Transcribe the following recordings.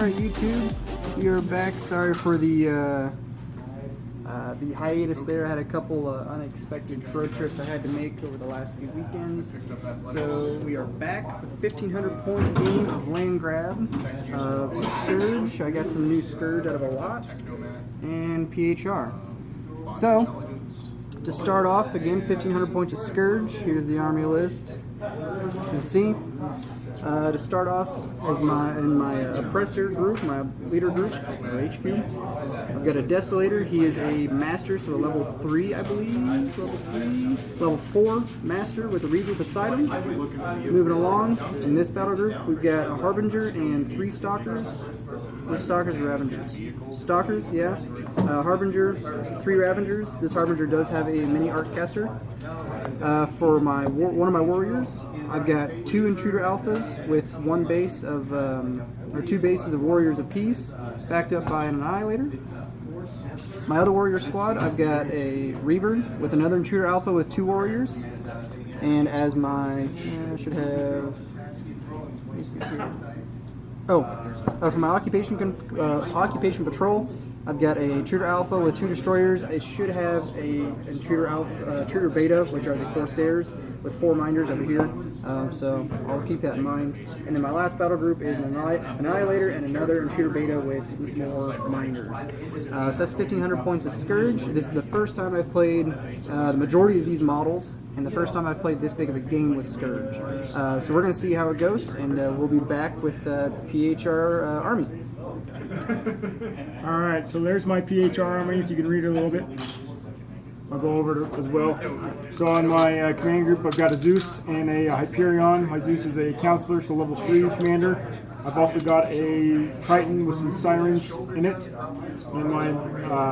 Alright YouTube, we are back. Sorry for the hiatus there. I had a couple unexpected road trips I had to make over the last few weekends. So we are back with a 1500 point game of Land Grab of Scourge. I got some new Scourge out of a lot, and PHR. So, to start off, again, 1500 points of Scourge. Here's the army list. You can see. To start off, as in my oppressor group, my leader group, or HQ, I've got a Desolator. He is a master, so a level 3, I believe. Level 4 master with a Reaver beside him. Moving along, in this battle group, we've got a Harbinger and 3 Stalkers. Or Stalkers or Ravengers? Stalkers, yeah. Harbinger, 3 Ravengers. This Harbinger does have a mini Arccaster. For one of my warriors, I've got 2 Intruder Alphas with 1 base of, or 2 bases of Warriors apiece, backed up by an Annihilator. My other warrior squad, I've got a Reaver with another Intruder Alpha with 2 warriors, and as my, I should have, for my occupation patrol, I've got a Intruder Alpha with 2 destroyers. I should have a Intruder Beta, which are the Corsairs, with 4 Minders over here. So I'll keep that in mind. And then my last battle group is an Annihilator and another Intruder Beta with more Minders. So that's 1500 points of Scourge. This is the first time I've played the majority of these models, and the first time I've played this big of a game with Scourge. So we're going to see how it goes, and we'll be back with PHR Army. Alright, so there's my PHR army, if you can read it a little bit. I'll go over it as well. So on my command group, I've got a Zeus and a Hyperion. My Zeus is a counselor, so level 3 commander. I've also got a Triton with some sirens in it. In my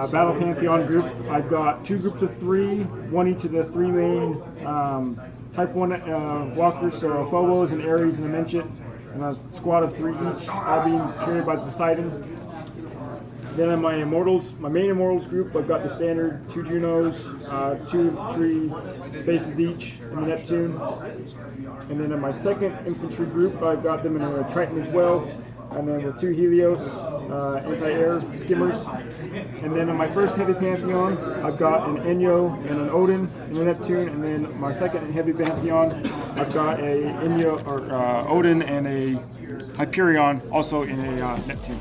Battle Pantheon group, I've got 2 groups of 3, one each of the 3 main Type 1 walkers, so Phobos and Ares and a Menchit, and a squad of 3 each, all being carried by Poseidon. Then on my Immortals, my main Immortals group, I've got the standard 2 Junos, 2 of 3 bases each, and the Neptune. And then in my second infantry group, I've got them in a Triton as well, and then with 2 Helios, anti-air skimmers. And then in my first heavy Pantheon, I've got an Enyo and an Odin and a Neptune. And then my second heavy Pantheon, I've got a Enyo or Odin and a Hyperion, also in a Neptune.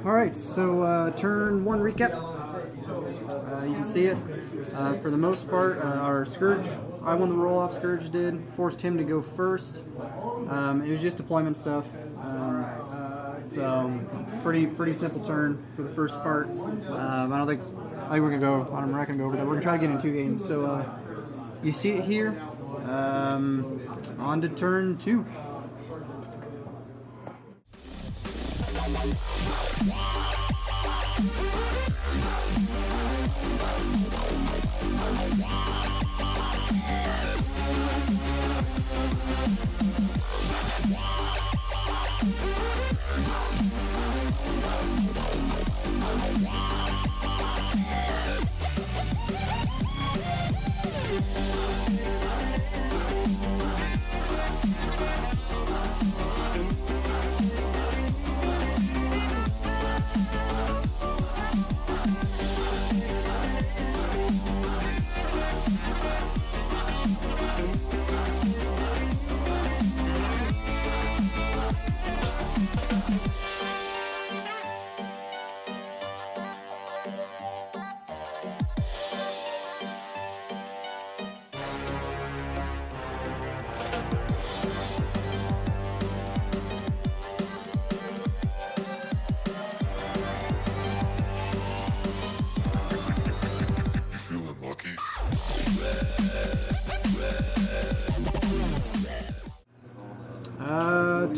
Alright, so turn 1 recap. You can see it. For the most part, our Scourge, I won the roll-off, Scourge did. Forced him to go first. It was just deployment stuff. So, pretty simple turn for the first part. I don't think we're going to go, I'm not going to go over that. We're going to try to get in 2 games. So, you see it here. On to turn 2.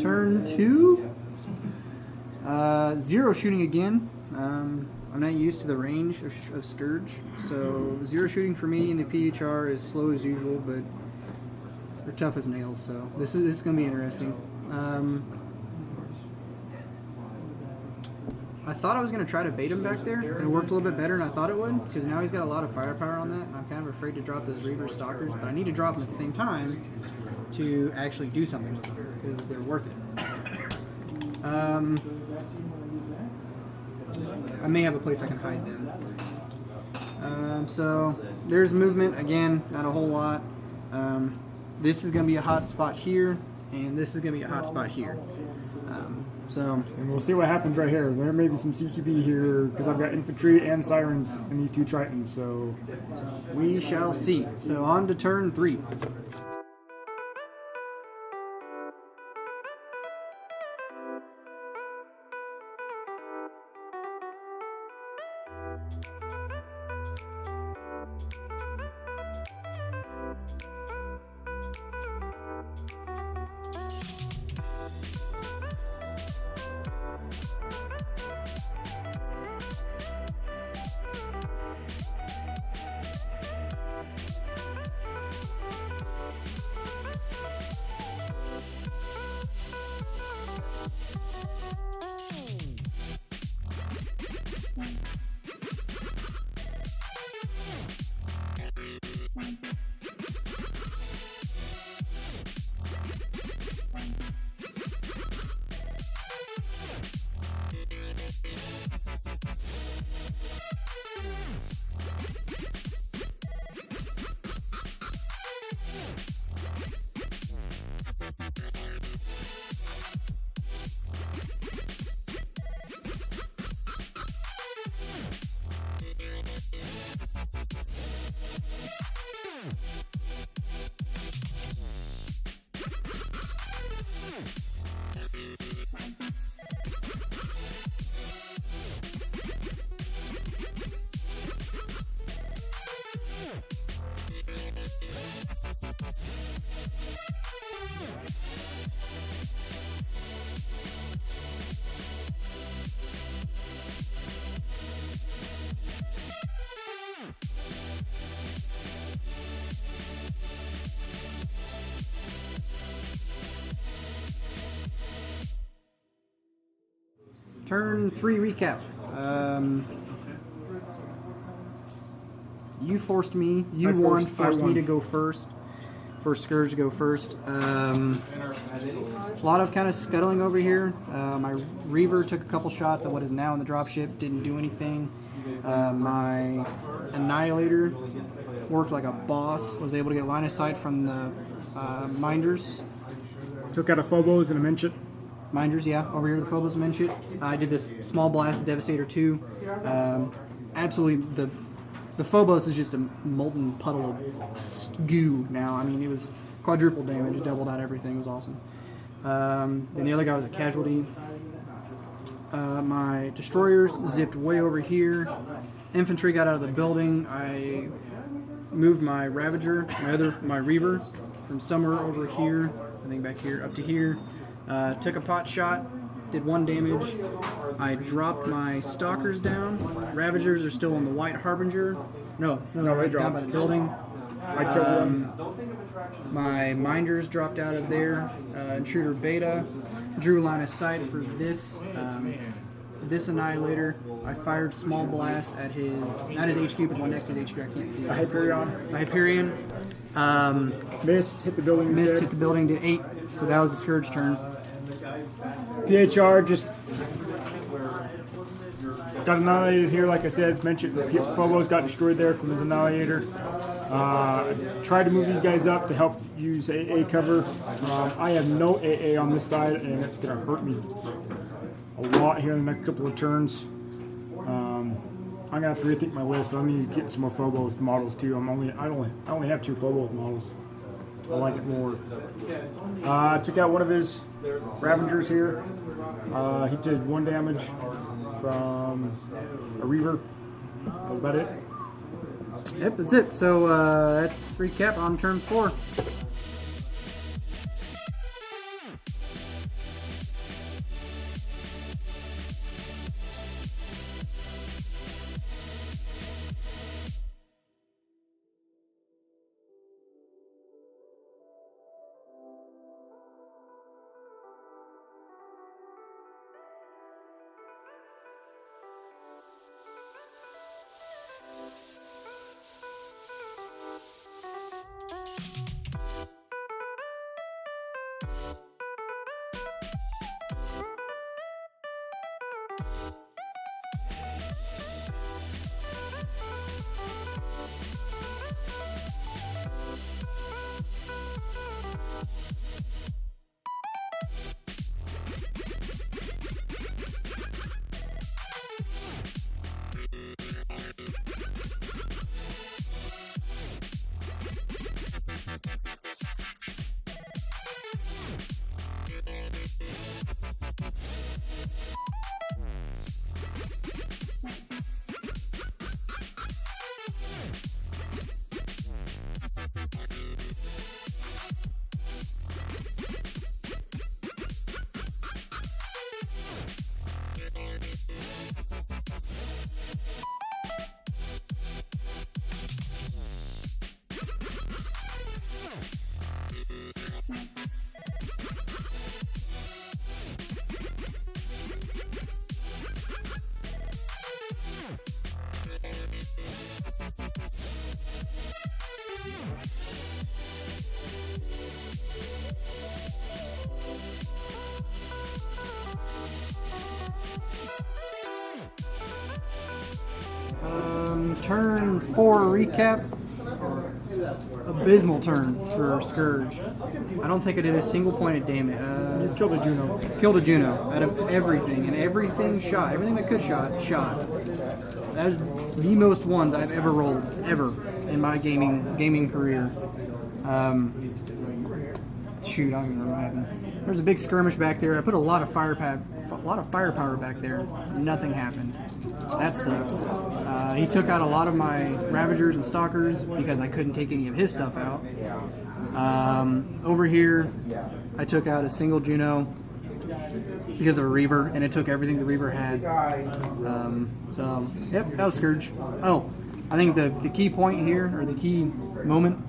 Turn 2. 0 shooting again. I'm not used to the range of Scourge, so 0 shooting for me in the PHR is slow as usual, but they're tough as nails. So this is going to be interesting. I thought I was going to try to bait him back there, and it worked a little bit better than I thought it would, because now he's got a lot of firepower on that, and I'm kind of afraid to drop those Reaver Stalkers, but I need to drop them at the same time to actually do something with them, because they're worth it. I may have a place I can hide them. So there's movement, again, not a whole lot. This is going to be a hot spot here, and this is going to be a hot spot here. And we'll see what happens right here. There may be some CQB here because I've got infantry and sirens in these 2 Tritons. So we shall see. So on to turn 3. Turn 3 recap. You forced me. You forced me to go first. Forced Scourge to go first. A lot of kind of scuttling over here. My Reaver took a couple shots at what is now in the dropship. Didn't do anything. My Annihilator worked like a boss. Was able to get line of sight from the Minders. took out a Phobos and a Menchit. Minders, yeah, over here, the Phobos and Menchit. I did this small blast Devastator 2. Absolutely, the Phobos is just a molten puddle of goo now. I mean, it was quadruple damage, doubled out everything. It was awesome. And the other guy was a casualty. My destroyers zipped way over here. Infantry got out of the building. I moved my Ravager, my Reaver, from somewhere over here, I think back here, up to here. Took a pot shot, did 1 damage. I dropped my Stalkers down. Ravagers are still on the White Harbinger. No, right down by the building. I killed one. My Minders dropped out of there. Intruder Beta. Drew line of sight for this. This Annihilator. I fired small blast at his, not his HQ, but one next to his HQ. I can't see it. The Hyperion. The Hyperion. Missed, hit the building Missed, instead. hit the building, did 8. So that was the Scourge turn. PHR just got annihilated here, like I said. Mentioned Phobos got destroyed there from his Annihilator. Tried to move these guys up to help use AA cover. I have no AA on this side, and it's going to hurt me a lot here in the next couple of turns. I'm gonna have to rethink my list. I need to get some more Phobos models too. I only have 2 Phobos models. I like it more. Took out one of his Ravagers here. He did 1 damage from a Reaver. That was about it. Yep, that's it. So that's recap on turn 4. turn 4 recap. Abysmal turn for Scourge. I don't think I did a single point of damage. You killed a Juno. Killed a Juno out of everything, and everything shot. Everything that could shot. That was the most ones I've ever rolled, ever, in my gaming career. Shoot, I don't even remember what happened. There's a big skirmish back there. I put a lot of firepower back there. Nothing happened. That sucked. He took out a lot of my Ravagers and Stalkers because I couldn't take any of his stuff out. Over here, I took out a single Juno because of a Reaver, and it took everything the Reaver had. So, yep, that was Scourge. Oh, I think the key point here, or the key moment,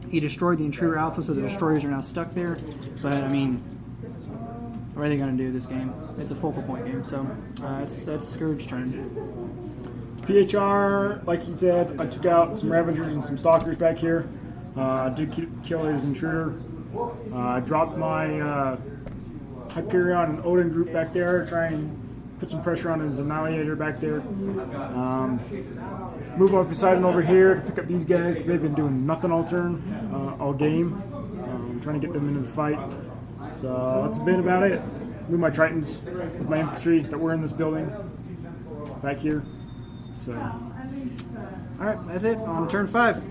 he destroyed the Intruder Alpha, so the destroyers are now stuck there. But, I mean, what are they going to do this game? It's a focal point game, so that's Scourge turn. PHR, like he said, I took out some Ravagers and some Stalkers back here. I did kill his Intruder. I dropped my Hyperion and Odin group back there, try and put some pressure on his Annihilator back there. Move up beside him over here to pick up these guys because they've been doing nothing all turn, all game. Trying to get them into the fight. So that's a bit about it. Move my Tritons with my infantry that were in this building back here. So, all right, that's it on turn 5.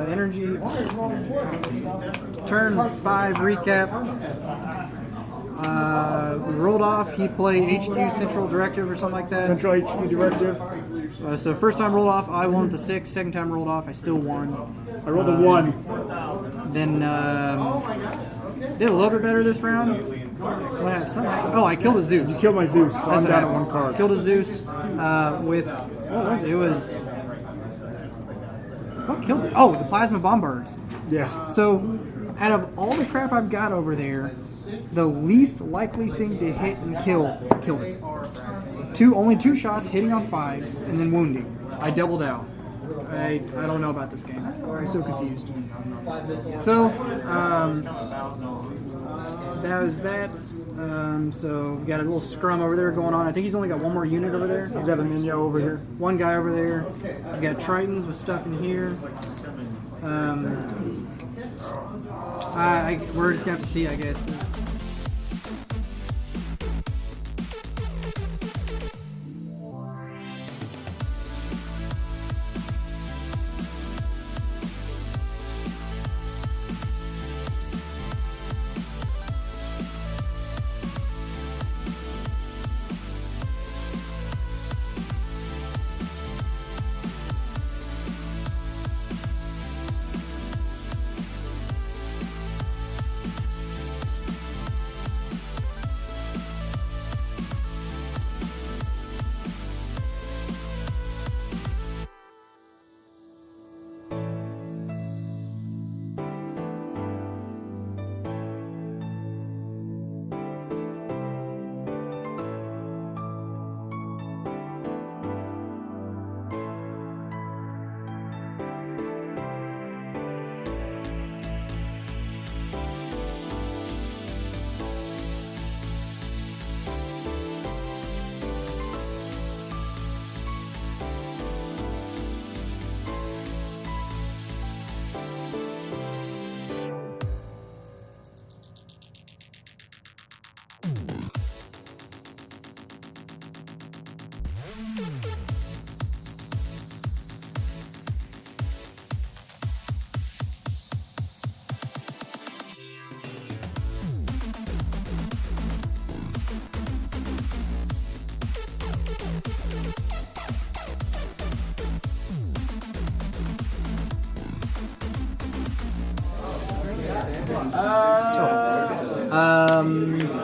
Energy. Turn 5 recap. We rolled off. He played HQ Central Directive or something like that. Central HQ Directive. So first time rolled off, I won with the 6. Second time rolled off, I still won. I rolled a 1. Then did a little bit better this round. What happened? Oh, I killed a Zeus. You killed my Zeus. So I'm That's down 1 card. Killed a Zeus with, what was it? It was, what killed it? Oh, the Plasma Bombards. Yeah. So, out of all the crap I've got over there, the least likely thing to hit and kill killed it. Only 2 shots, hitting on 5s, and then wounding. I doubled out. I don't know about this game. I'm so confused. So, that was that. So we got a little scrum over there going on. I think he's only got 1 more unit over there. I've got a Ninja over here. 1 guy over there. We've got Tritons with stuff in here. We're just gonna have to see, I guess.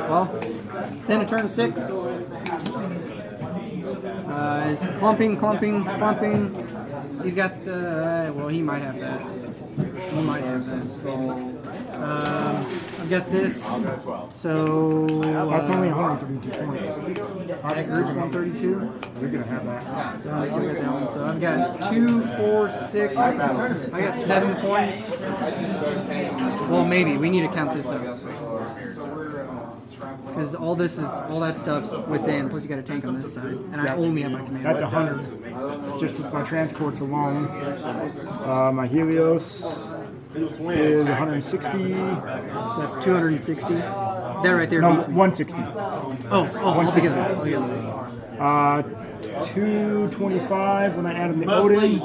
Well, it's in a turn 6. It's clumping. He's got the, well, he might have that. I've got this. So That's only 132 points. that group's 132. You're gonna have that. So I've got that one. So I've got 2, 4, 6. I got 7 points. Well, maybe we need to count this up because all that stuff's within. Plus, you got a tank on this side, and I only have my command. That's 100. Just with my transports alone. My Helios is 160. So that's 260. That right there No, beats me. 160. Altogether. 225 when I added the Odin.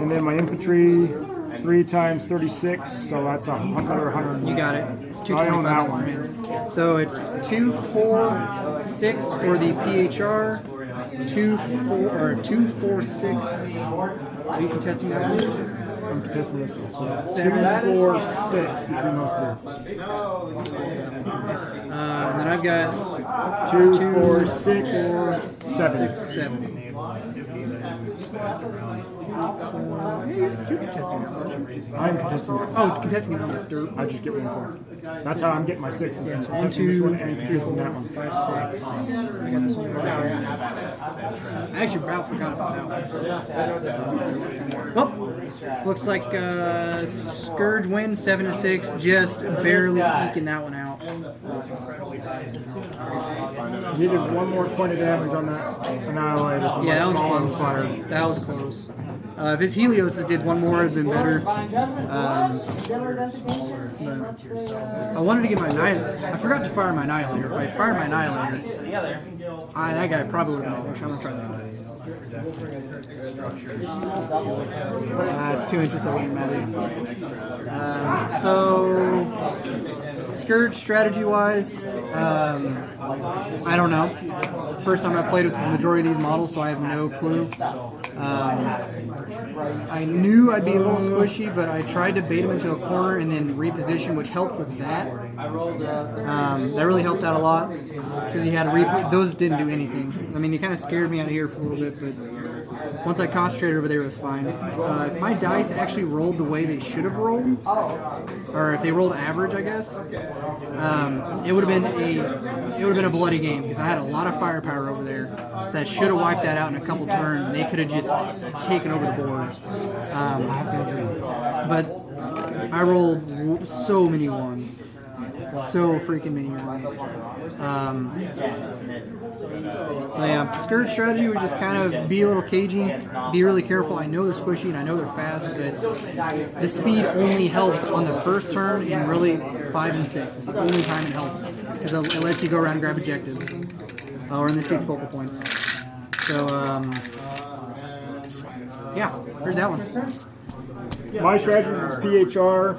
And then my infantry, 3 times 36, so that's 100. You got it. It's I own that 225 one. one. So it's 2, 4, 6 for the PHR. 2, 4, 6. Are you contesting that one? I'm contesting this one. So 7, 2, 4, 6 between those two. And then I've got 2, 4, 6, 7. 7. You're contesting that one. I'm contesting it. Oh, contesting it. I just get 1 point. That's how I'm getting my 6. Yeah, I'm 1, contesting this 2, one and contesting that one. 5, 6. I got this one right here. I actually about forgot about that one. Well, looks like Scourge wins 7-6, just barely eking that one out. Needed 1 more point of damage on that Annihilator. Yeah, that was close. Fire. That was close. If his Helios did 1 more, it'd been better. But I wanted to get my Annihilator. I forgot to fire my Annihilator. If I fired my Annihilator, that guy probably would have been. I'm gonna try that. It's 2 inches, so it wouldn't matter. So, Scourge strategy-wise, I don't know. First time I played with the majority of these models, so I have no clue. I knew I'd be a little squishy, but I tried to bait him into a corner and then reposition, which helped with that. That really helped out a lot because he had those didn't do anything. I mean, he kind of scared me out of here for a little bit, but once I concentrated over there, it was fine. If my dice actually rolled the way they should have rolled, or if they rolled average, I guess, it would have been a bloody game because I had a lot of firepower over there that should have wiped that out in a couple turns, and they could have just taken over the board. But I rolled so many ones. So freaking many ones. So yeah, Scourge strategy was just kind of be a little cagey, be really careful. I know they're squishy and I know they're fast, but the speed only helps on the first turn and really 5 and 6. It's the only time it helps because it lets you go around and grab objectives, or in this case, focal points. So yeah, here's that one. My strategy was PHR.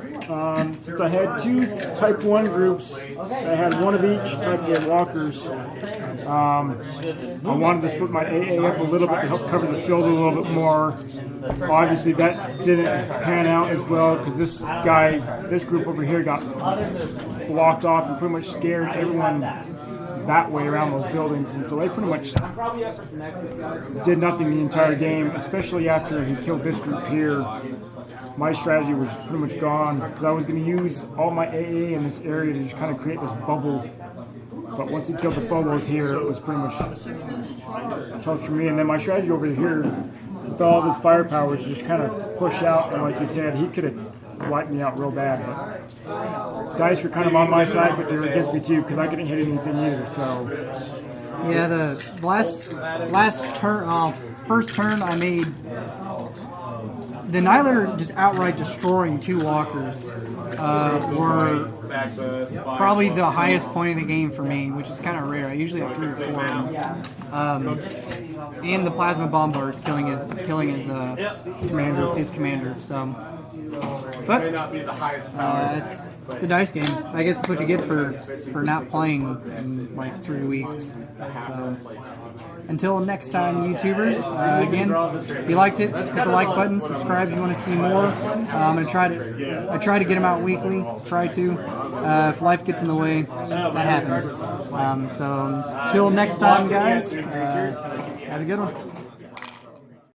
Since I had 2 Type 1 groups, I had 1 of each type of walkers. I wanted to split my AA up a little bit to help cover the field a little bit more. Obviously, that didn't pan out as well because this group over here got blocked off and pretty much scared everyone that way around those buildings, and so they pretty much did nothing the entire game, especially after he killed this group here. My strategy was pretty much gone because I was going to use all my AA in this area to just kind of create this bubble, but once he killed the phobos here, it was pretty much toast for me. And then my strategy over here with all of his firepower was just kind of push out, and like you said, he could have wiped me out real bad, but dice were kind of on my side, but they were against me too because I couldn't hit anything either. So yeah, the last turn, first turn I made the Annihilator just outright destroying 2 walkers were probably the highest point of the game for me, which is kind of rare. I usually have 3 or 4 of them. And the plasma bombards killing his commander. So, but it's a dice game. I guess it's what you get for not playing in like 3 weeks. So. until next time, YouTubers. Again, if you liked it, hit the like button, subscribe if you want to see more. I'm gonna try to get them out weekly. Try to. If life gets in the way, that happens. So until next time, guys. Have a good one.